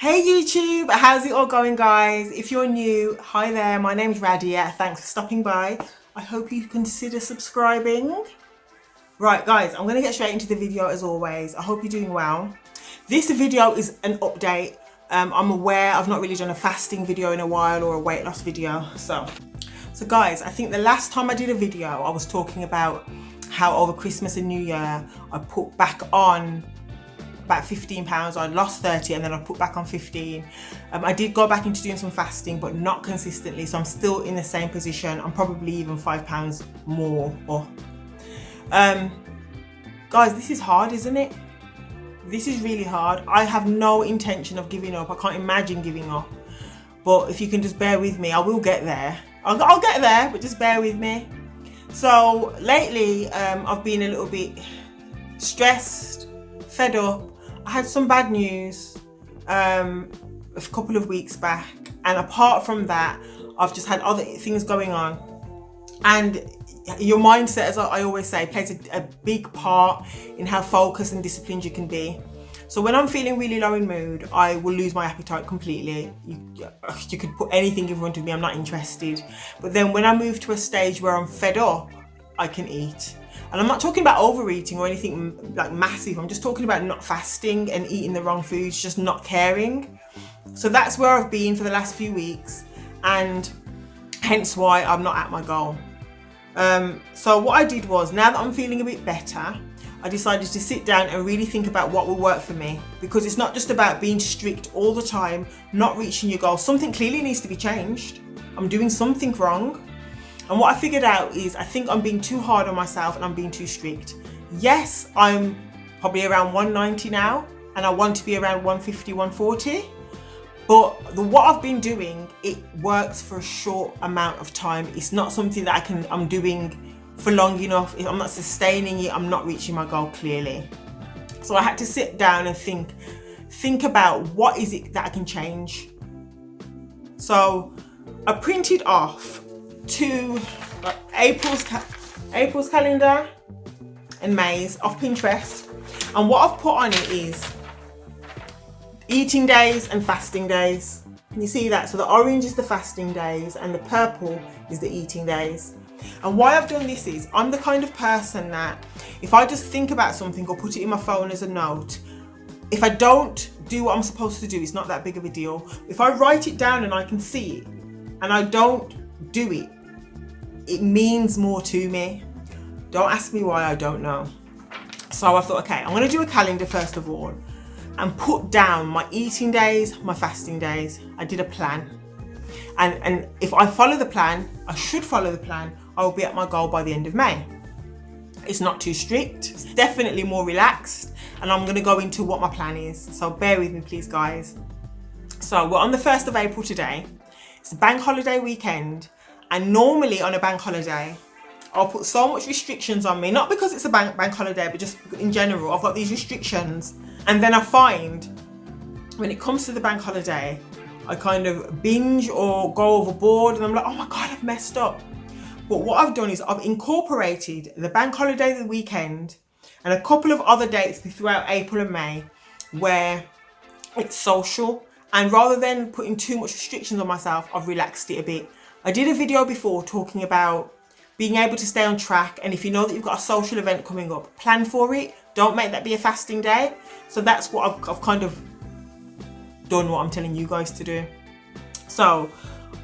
Hey YouTube, how's it all going guys? If you're new, hi there, my name's Radia, thanks for stopping by. I hope you consider subscribing. Right guys, I'm going to get straight into the video as always. I hope you're doing well. This video is an update. I'm aware I've not really done a fasting video in a while or a weight loss video. So guys, I think the last time I did a video, I was talking about how over Christmas and New Year, I put back on about 15 pounds. I lost 30 and then I put back on 15. I did go back into doing some fasting, but not consistently. So I'm still in the same position. I'm probably even 5 pounds more off. Guys, this is hard, isn't it? This is really hard. I have no intention of giving up. I can't imagine giving up. But if you can just bear with me, I will get there. I'll get there, but just bear with me. So lately, I've been a little bit stressed, fed up. I had some bad news a couple of weeks back, and apart from that, I've just had other things going on. And your mindset, as I always say, plays a big part in how focused and disciplined you can be. So when I'm feeling really low in mood, I will lose my appetite completely. You could put anything in front of me, I'm not interested. But then when I move to a stage where I'm fed up, I can eat. And I'm not talking about overeating or anything like massive. I'm just talking about not fasting and eating the wrong foods, just not caring. So that's where I've been for the last few weeks, and hence why I'm not at my goal. So what I did was, now that I'm feeling a bit better, I decided to sit down and really think about what will work for me, because it's not just about being strict all the time, not reaching your goal. Something clearly needs to be changed. I'm doing something wrong. And what I figured out is I think I'm being too hard on myself and I'm being too strict. Yes, I'm probably around 190 now and I want to be around 150, 140. But what I've been doing, it works for a short amount of time. It's not something that I'm doing for long enough. I'm not sustaining it. I'm not reaching my goal clearly. So I had to sit down and think about what is it that I can change. So I printed off April's calendar and May's off Pinterest, and what I've put on it is eating days and fasting days. Can you see that? So the orange is the fasting days and the purple is the eating days. And why I've done this is, I'm the kind of person that if I just think about something or put it in my phone as a note, if I don't do what I'm supposed to do, it's not that big of a deal. If I write it down and I can see it and I don't do it, it means more to me. Don't ask me why, I don't know. So I thought, okay, I'm gonna do a calendar first of all and put down my eating days, my fasting days. I did a plan. And if I follow the plan, I should follow the plan, I will be at my goal by the end of May. It's not too strict, it's definitely more relaxed, and I'm gonna go into what my plan is. So bear with me please guys. So we're on the 1st of April today. It's a bank holiday weekend. And normally on a bank holiday, I'll put so much restrictions on me, not because it's a bank holiday, but just in general, I've got these restrictions. And then I find when it comes to the bank holiday, I kind of binge or go overboard and I'm like, oh my God, I've messed up. But what I've done is I've incorporated the bank holiday the weekend and a couple of other dates throughout April and May where it's social. And rather than putting too much restrictions on myself, I've relaxed it a bit. I did a video before talking about being able to stay on track, and if you know that you've got a social event coming up, plan for it. Don't make that be a fasting day. So that's what I've kind of done, what I'm telling you guys to do. So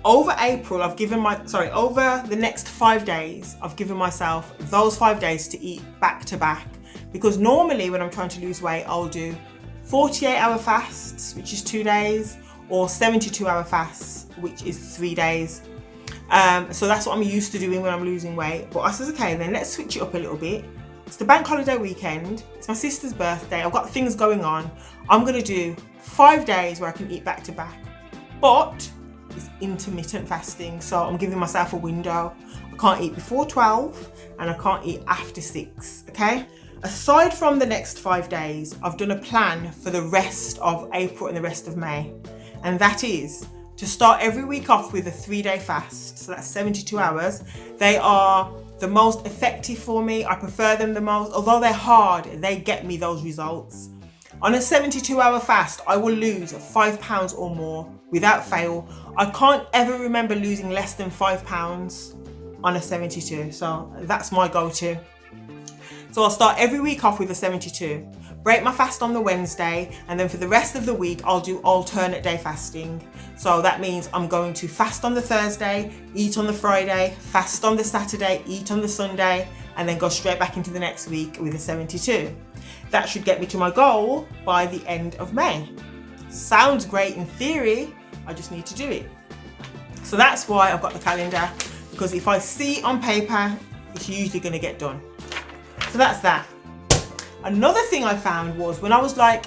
over April, over the next 5 days, I've given myself those 5 days to eat back to back. Because normally when I'm trying to lose weight, I'll do 48-hour fasts, which is 2 days, or 72-hour fasts, which is 3 days. So that's what I'm used to doing when I'm losing weight. But I said, okay, then let's switch it up a little bit. It's the bank holiday weekend. It's my sister's birthday. I've got things going on. I'm going to do 5 days where I can eat back to back. But it's intermittent fasting. So I'm giving myself a window. I can't eat before 12 and I can't eat after 6. Okay. Aside from the next 5 days, I've done a plan for the rest of April and the rest of May. And that is to start every week off with a 3-day fast. So that's 72 hours. They are the most effective for me. I prefer them the most. Although they're hard, they get me those results. On a 72-hour fast, I will lose 5 pounds or more without fail. I can't ever remember losing less than 5 pounds on a 72. So that's my go-to. So I'll start every week off with a 72. Break my fast on the Wednesday, and then for the rest of the week, I'll do alternate day fasting. So that means I'm going to fast on the Thursday, eat on the Friday, fast on the Saturday, eat on the Sunday, and then go straight back into the next week with a 72. That should get me to my goal by the end of May. Sounds great in theory, I just need to do it. So that's why I've got the calendar, because if I see it on paper, it's usually going to get done. So that's that. Another thing I found was when I was like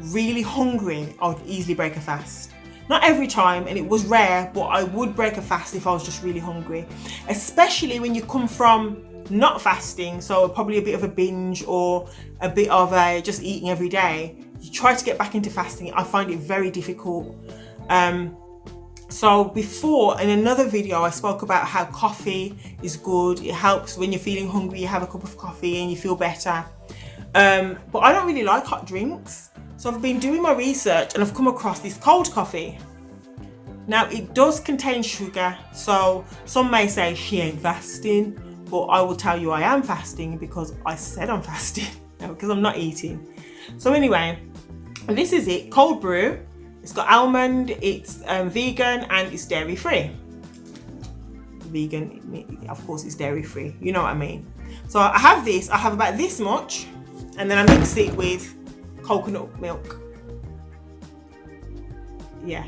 really hungry, I would easily break a fast. Not every time, and it was rare, but I would break a fast if I was just really hungry. Especially when you come from not fasting, so probably a bit of a binge or a bit of a just eating every day. You try to get back into fasting, I find it very difficult. So before, in another video, I spoke about how coffee is good. It helps when you're feeling hungry, you have a cup of coffee and you feel better. But I don't really like hot drinks. So I've been doing my research and I've come across this cold coffee. Now it does contain sugar, so some may say she ain't fasting, but I will tell you I am fasting because I said I'm fasting, because I'm not eating. So anyway, this is it, cold brew. It's got almond, it's vegan, and it's dairy free. Vegan, of course it's dairy free, you know what I mean. So I have this, I have about this much, and then I mix it with coconut milk. Yeah,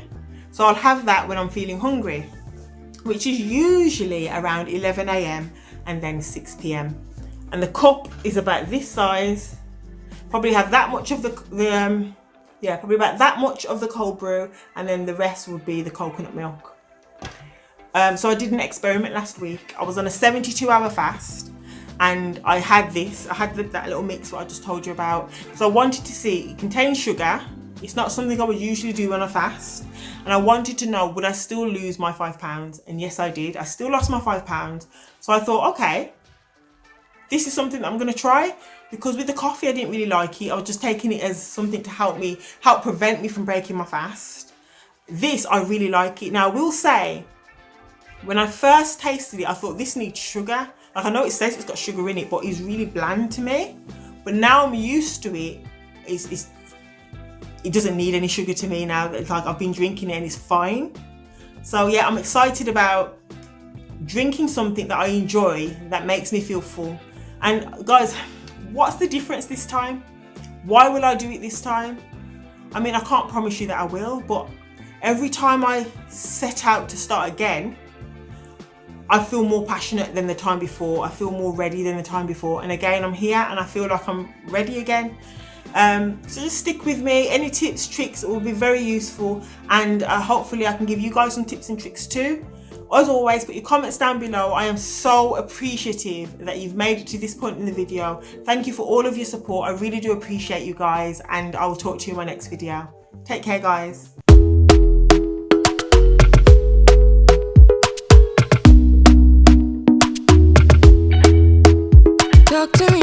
so I'll have that when I'm feeling hungry, which is usually around 11 AM and then 6 PM. And the cup is about this size. Probably have that much of probably about that much of the cold brew, and then the rest would be the coconut milk. So I did an experiment last week. I was on a 72-hour fast, and I had this. I had that little mix what I just told you about. So I wanted to see, it contains sugar. It's not something I would usually do on a fast. And I wanted to know, would I still lose my 5 pounds? And yes, I did. I still lost my 5 pounds. So I thought, okay, this is something that I'm going to try, because with the coffee, I didn't really like it. I was just taking it as something to help prevent me from breaking my fast. This, I really like it. Now, I will say, when I first tasted it, I thought this needs sugar. Like, I know it says it's got sugar in it, but it's really bland to me. But now I'm used to it. It doesn't need any sugar to me now. It's like I've been drinking it and it's fine. So yeah, I'm excited about drinking something that I enjoy, that makes me feel full. And guys, what's the difference this time? Why will I do it this time? I mean, I can't promise you that I will, but every time I set out to start again, I feel more passionate than the time before. I feel more ready than the time before. And again, I'm here and I feel like I'm ready again. So just stick with me. Any tips, tricks will be very useful, and hopefully I can give you guys some tips and tricks too. As always, put your comments down below. I am so appreciative that you've made it to this point in the video. Thank you for all of your support. I really do appreciate you guys, and I will talk to you in my next video. Take care, guys. Talk to me.